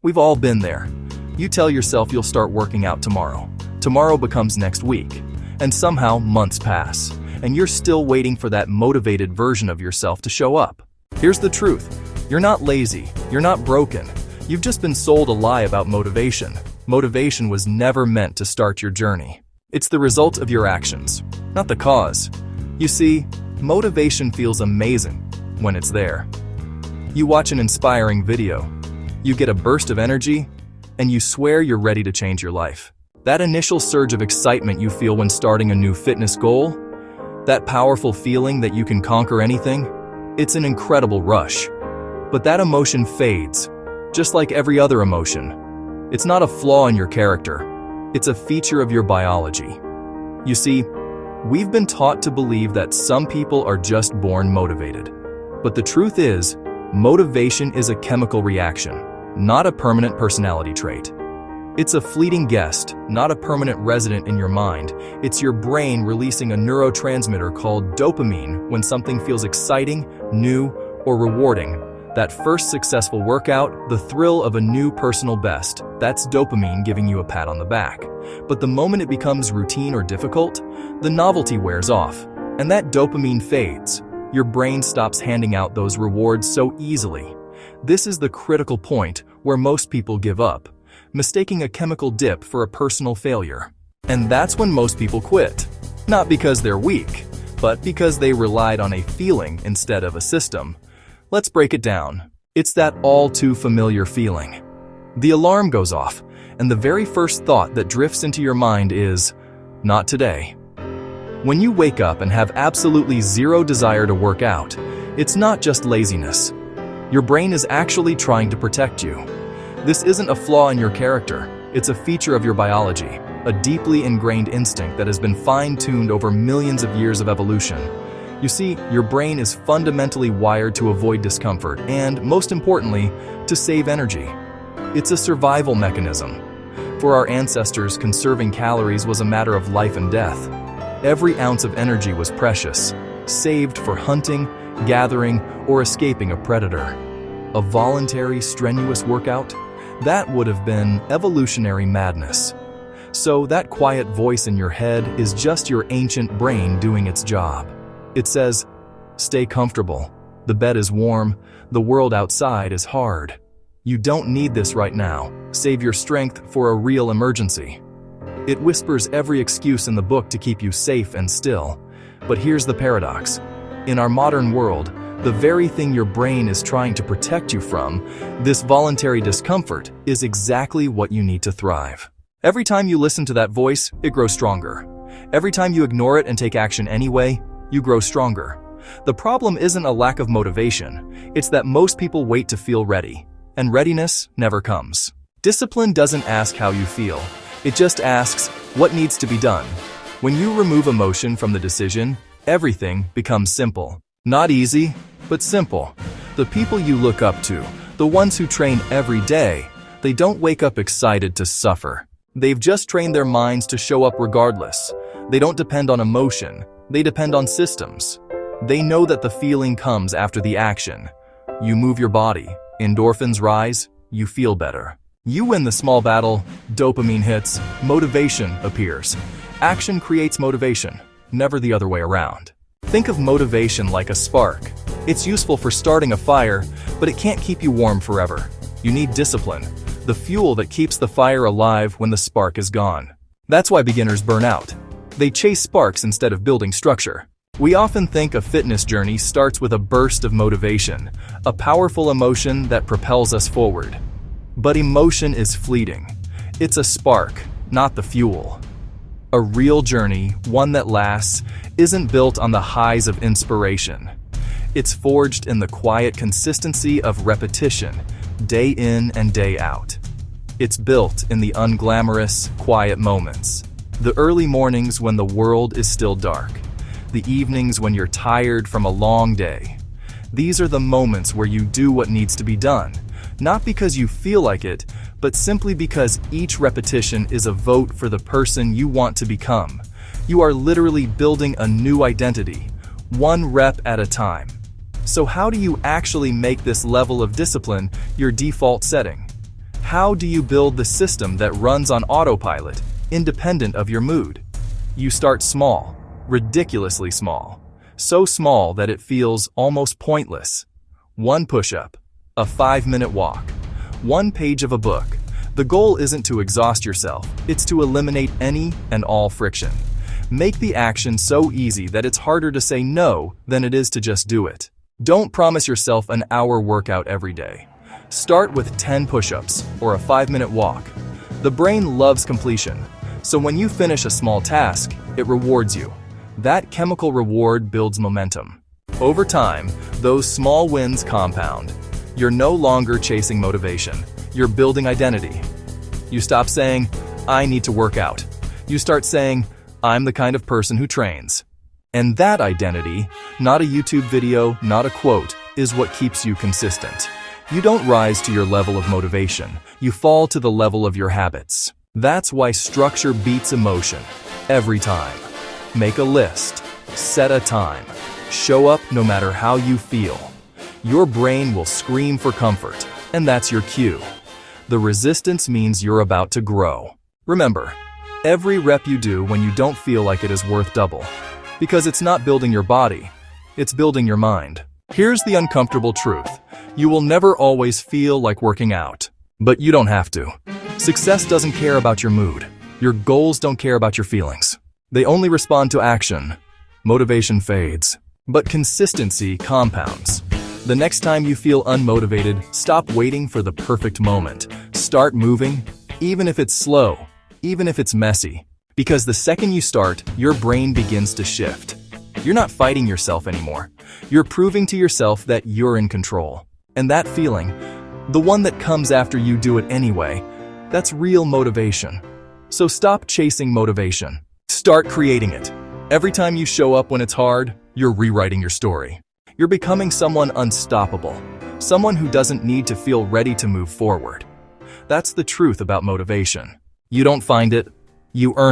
We've all been there. You tell yourself you'll start working out tomorrow. Tomorrow becomes next week. And somehow months pass, and you're still waiting for that motivated version of yourself to show up. Here's the truth. You're not lazy. You're not broken. You've just been sold a lie about motivation. Motivation was never meant to start your journey. It's the result of your actions, not the cause. You see, motivation feels amazing when it's there. You watch an inspiring video, you get a burst of energy, and you swear you're ready to change your life. That initial surge of excitement you feel when starting a new fitness goal, that powerful feeling that you can conquer anything, it's an incredible rush. But that emotion fades, just like every other emotion. It's not a flaw in your character, it's a feature of your biology. You see, we've been taught to believe that some people are just born motivated. But the truth is, motivation is a chemical reaction, not a permanent personality trait. It's a fleeting guest, not a permanent resident in your mind. It's your brain releasing a neurotransmitter called dopamine when something feels exciting, new, or rewarding. That first successful workout, the thrill of a new personal best, that's dopamine giving you a pat on the back. But the moment it becomes routine or difficult, the novelty wears off, and that dopamine fades. Your brain stops handing out those rewards so easily. This is the critical point where most people give up, mistaking a chemical dip for a personal failure. And that's when most people quit. Not because they're weak, but because they relied on a feeling instead of a system. Let's break it down. It's that all too familiar feeling. The alarm goes off, and the very first thought that drifts into your mind is, "Not today." When you wake up and have absolutely zero desire to work out, it's not just laziness. Your brain is actually trying to protect you. This isn't a flaw in your character, it's a feature of your biology, a deeply ingrained instinct that has been fine-tuned over millions of years of evolution. You see, your brain is fundamentally wired to avoid discomfort and, most importantly, to save energy. It's a survival mechanism. For our ancestors, conserving calories was a matter of life and death. Every ounce of energy was precious, saved for hunting, gathering, or escaping a predator. A voluntary, strenuous workout? That would have been evolutionary madness. So that quiet voice in your head is just your ancient brain doing its job. It says, "Stay comfortable. The bed is warm. The world outside is hard. You don't need this right now. Save your strength for a real emergency." It whispers every excuse in the book to keep you safe and still. But here's the paradox. In our modern world, the very thing your brain is trying to protect you from, this voluntary discomfort, is exactly what you need to thrive. Every time you listen to that voice, it grows stronger. Every time you ignore it and take action anyway, you grow stronger. The problem isn't a lack of motivation, it's that most people wait to feel ready, and readiness never comes. Discipline doesn't ask how you feel, it just asks what needs to be done. When you remove emotion from the decision, everything becomes simple. Not easy, but simple. The people you look up to, the ones who train every day, they don't wake up excited to suffer. They've just trained their minds to show up regardless. They don't depend on emotion. They depend on systems. They know that the feeling comes after the action. You move your body, endorphins rise, you feel better. You win the small battle, dopamine hits, motivation appears. Action creates motivation, never the other way around. Think of motivation like a spark. It's useful for starting a fire, but it can't keep you warm forever. You need discipline, the fuel that keeps the fire alive when the spark is gone. That's why beginners burn out. They chase sparks instead of building structure. We often think a fitness journey starts with a burst of motivation, a powerful emotion that propels us forward. But emotion is fleeting. It's a spark, not the fuel. A real journey, one that lasts, isn't built on the highs of inspiration. It's forged in the quiet consistency of repetition, day in and day out. It's built in the unglamorous, quiet moments. The early mornings when the world is still dark. The evenings when you're tired from a long day. These are the moments where you do what needs to be done, not because you feel like it, but simply because each repetition is a vote for the person you want to become. You are literally building a new identity, one rep at a time. So how do you actually make this level of discipline your default setting? How do you build the system that runs on autopilot, independent of your mood? You start small, ridiculously small, so small that it feels almost pointless. 1 push-up, a 5-minute walk, 1 page of a book. The goal isn't to exhaust yourself, it's to eliminate any and all friction. Make the action so easy that it's harder to say no than it is to just do it. Don't promise yourself an hour workout every day. Start with 10 push-ups or a 5-minute walk. The brain loves completion, so when you finish a small task, it rewards you. That chemical reward builds momentum. Over time, those small wins compound. You're no longer chasing motivation. You're building identity. You stop saying, "I need to work out." You start saying, "I'm the kind of person who trains." And that identity, not a YouTube video, not a quote, is what keeps you consistent. You don't rise to your level of motivation. You fall to the level of your habits. That's why structure beats emotion every time. Make a list. Set a time. Show up no matter how you feel. Your brain will scream for comfort, and that's your cue. The resistance means you're about to grow. Remember, every rep you do when you don't feel like it is worth double. Because it's not building your body, it's building your mind. Here's the uncomfortable truth. You will never always feel like working out. But you don't have to. Success doesn't care about your mood. Your goals don't care about your feelings. They only respond to action. Motivation fades, but consistency compounds. The next time you feel unmotivated, stop waiting for the perfect moment. Start moving, even if it's slow, even if it's messy. Because the second you start, your brain begins to shift. You're not fighting yourself anymore. You're proving to yourself that you're in control. And that feeling, the one that comes after you do it anyway, that's real motivation. So stop chasing motivation. Start creating it. Every time you show up when it's hard, you're rewriting your story. You're becoming someone unstoppable, someone who doesn't need to feel ready to move forward. That's the truth about motivation. You don't find it, you earn it.